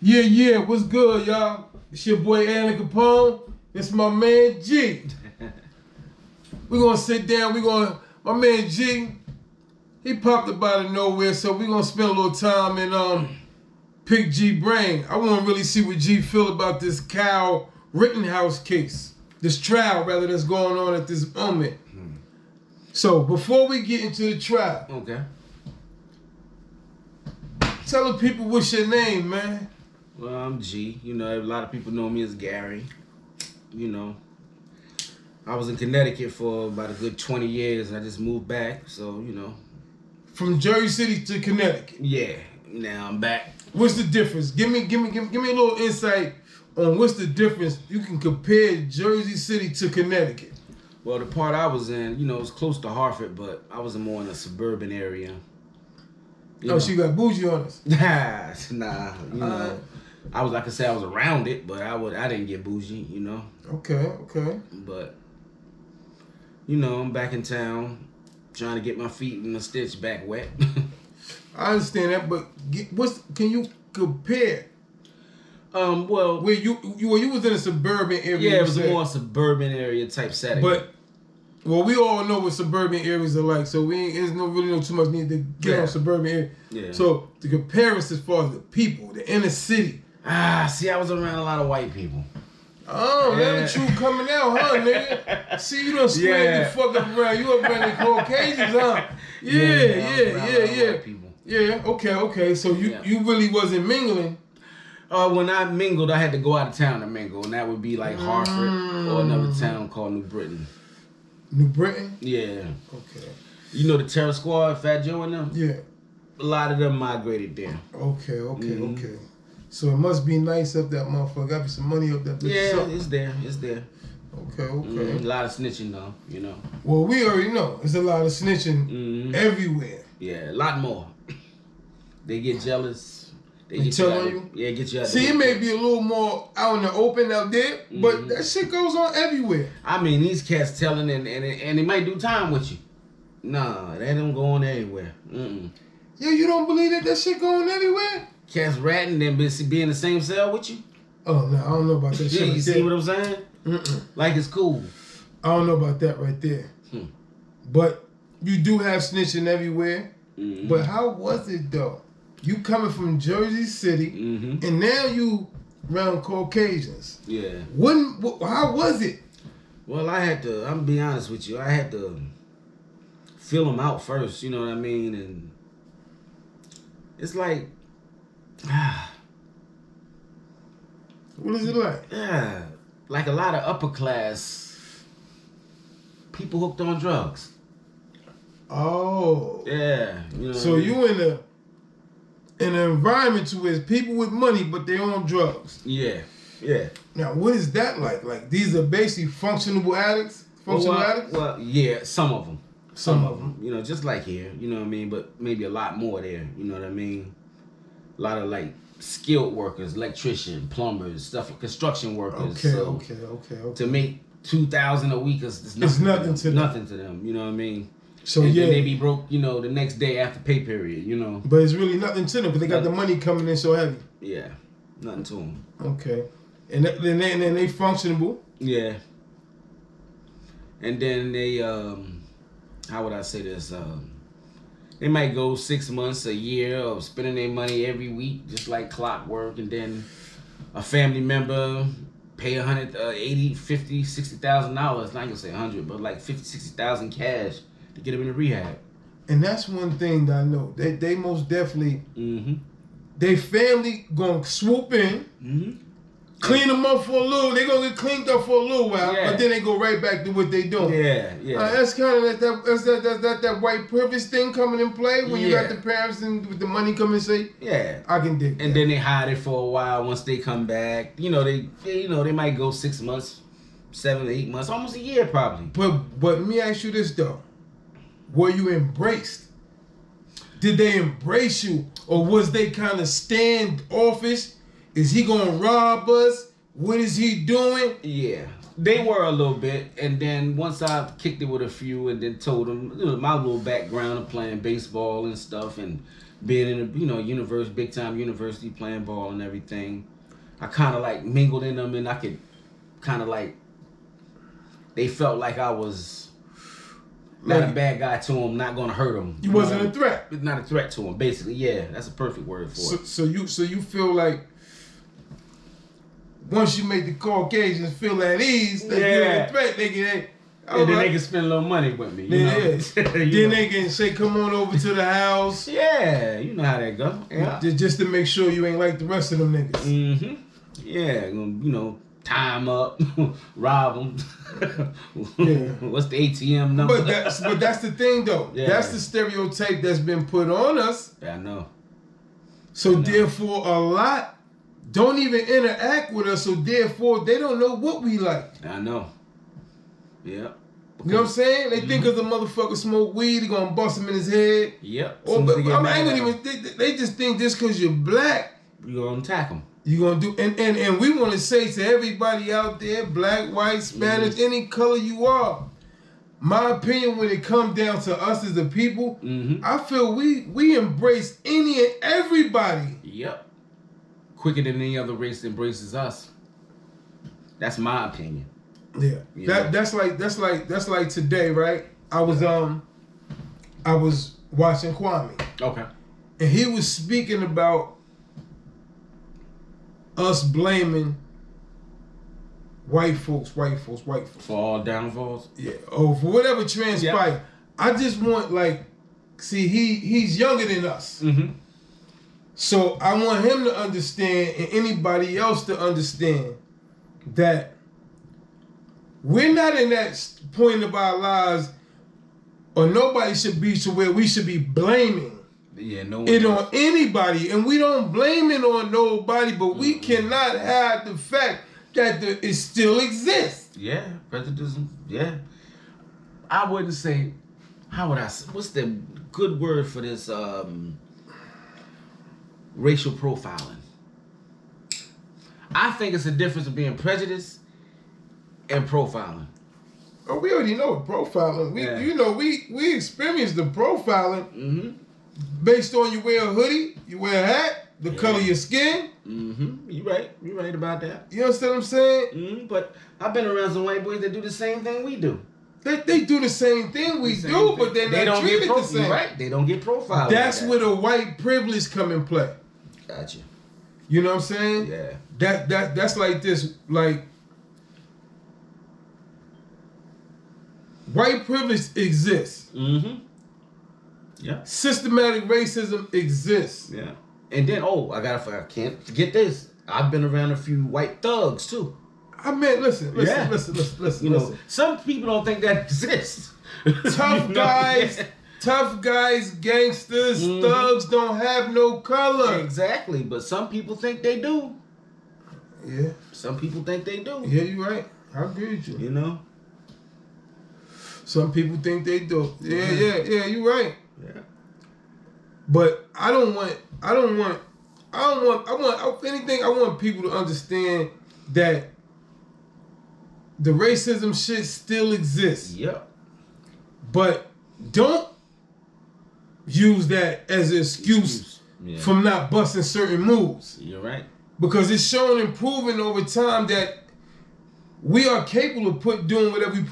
Yeah, what's good, y'all? It's your boy Alan Capone. It's my man G. We're gonna sit down, my man G, he popped up out of nowhere, so we're gonna spend a little time and pick G brain. I wanna really see what G feel about this Kyle Rittenhouse case. This trial, rather, that's going on at this moment. So, before we get into the trial, okay, tell the people what's your name, man. Well, I'm G. You know, a lot of people know me as Gary. You know, I was in Connecticut for about a good 20 years, and I just moved back. So, you know. From Jersey City to Connecticut. Yeah, now I'm back. What's the difference? Give me a little insight on what's the difference. You can compare Jersey City to Connecticut. Well, the part I was in, you know, it was close to Hartford, but I was more in a suburban area. So you got bougie on us? Nah, you know. I was, like I said, I was around it, but I didn't get bougie, you know. Okay. But, you know, I'm back in town, trying to get my feet and the stitch back wet. I understand that, but can you compare? Well, where you was in a suburban area. Yeah, it was a more suburban area type setting. But we all know what suburban areas are like, so there's really no too much need to get on suburban area. Yeah. So the comparison as far as the people, the inner city. See, I was around a lot of white people. Oh, that the truth coming out, huh, nigga? See, you done squared the fuck up around. You up around the Caucasians, huh? Yeah. Yeah, okay. So you really wasn't mingling. When I mingled, I had to go out of town to mingle, and that would be like Hartford or another town called New Britain. New Britain? Yeah. Okay. You know the Terror Squad, Fat Joe and them? Yeah. A lot of them migrated there. Okay. So it must be nice up that motherfucker. Got me some money up that bitch. Yeah, it's there. Okay. A lot of snitching though, you know. Well, we already know. There's a lot of snitching everywhere. Yeah, a lot more. They get jealous. They tell on you? Yeah, get you out. See, it may be a little more out in the open out there, but that shit goes on everywhere. I mean, these cats telling and they might do time with you. Nah, they don't go on everywhere. Yeah, you don't believe that shit going everywhere? Cats ratting and be in the same cell with you? Oh, no, I don't know about that shit. Yeah, you see what I'm saying? Like it's cool. I don't know about that right there. But you do have snitching everywhere. But how was it, though? You coming from Jersey City, and now you around Caucasians. Yeah. How was it? Well, I'm gonna be honest with you, I had to feel them out first, you know what I mean? And it's like, what is it like? Yeah, like a lot of upper class people hooked on drugs. Oh. Yeah. You know so you in an environment to where it's people with money, but they on drugs. Yeah. Now, what is that like? Like, these are basically functional addicts? Well, yeah, some of them. Some of them. You know, just like here, you know what I mean? But maybe a lot more there, you know what I mean? A lot of, like, skilled workers, electrician, plumbers, construction workers. Okay. To make $2,000 a week is nothing to them, you know what I mean? So and they be broke, you know, the next day after pay period, you know. But it's really nothing to them because they got the money coming in so heavy. Yeah, nothing to them. Okay, and then they functionable. Yeah. And then they, how would I say this? They might go 6 months, a year of spending their money every week, just like clockwork, and then a family member pay $100, $80, $50, $60,000. Not gonna say 100, but like 50, 60,000 cash to get them in the rehab. And that's one thing that I know. They most definitely, they family gonna swoop in, clean them up for a little. They gonna get cleaned up for a little while, but then they go right back to what they doing. Yeah. That's kind of that white privilege thing coming in play when you got the parents and with the money come and say, I can dig that. And then they hide it for a while. Once they come back, you know, they might go 6 months, 7 to 8 months, almost a year probably. But let me ask you this though. Were you embraced? Did they embrace you? Or was they kind of standoffish? Is he gonna rob us? What is he doing? Yeah, they were a little bit. And then once I kicked it with a few and then told them, you know, my little background of playing baseball and stuff and being in a big time university, playing ball and everything, I kind of like mingled in them, and I could kind of like, they felt like I was not a bad guy to them, not gonna hurt them. You wasn't a threat. Not a threat to them, basically. Yeah, that's a perfect word for it. So you feel like once you make the Caucasians feel at ease, that you're a threat, they can. And then they can spend a little money with me. You know? Then they can say, "Come on over to the house." Yeah, you know how that go. Yeah. Just to make sure you ain't like the rest of them niggas. Mm-hmm. Yeah, tie them up, rob them. What's the ATM number? But that's the thing though. Yeah. That's the stereotype that's been put on us. Yeah, I know. So therefore, a lot don't even interact with us. So therefore, they don't know what we like. I know. Yeah. You know what I'm saying? They think because the motherfucker smoke weed, they gonna bust him in his head. Yep. They just think just because you're black, you gonna attack them. You gonna do and we want to say to everybody out there, black, white, Spanish, any color you are. My opinion, when it comes down to us as a people, I feel we embrace any and everybody. Yep. Quicker than any other race embraces us. That's my opinion. Yeah. That's like today, right? I was watching Kwame. Okay. And he was speaking about us blaming white folks. For all downfalls? Yeah. Oh, for whatever transpired. Yep. I just want he's younger than us. Mm-hmm. So I want him to understand and anybody else to understand that we're not in that point of our lives or nobody should be to where we should be blaming it on anybody. And we don't blame it on nobody, but we cannot hide the fact that it still exists. Yeah, prejudice. Yeah. I wouldn't say, what's the good word for this racial profiling? I think it's a difference of being prejudiced and profiling. Oh, we already know what profiling. We experienced the profiling based on you wear a hoodie, you wear a hat, the color of your skin. Mm-hmm. You right about that. You understand what I'm saying? Mm-hmm. But I've been around some white boys that do the same thing we do. They do the same thing we do, but they're not treated the same. Right? They don't get profiled. That's where the white privilege come in play. Gotcha. You know what I'm saying? Yeah. That's like this, like white privilege exists. Mm-hmm. Yeah. Systematic racism exists. Yeah. And then, I can't forget this. I've been around a few white thugs too. I mean, listen. Listen. Some people don't think that exists. Tough guys, gangsters, thugs don't have no color. Exactly, but some people think they do. Yeah. Some people think they do. Yeah, you're right. I agree with you. You know? Some people think they do. Yeah, you're right. Yeah. But I want people to understand that the racism shit still exists. Yep. But don't use that as an excuse from not busting certain moves. You're right. Because it's shown and proven over time that we are capable of doing whatever we put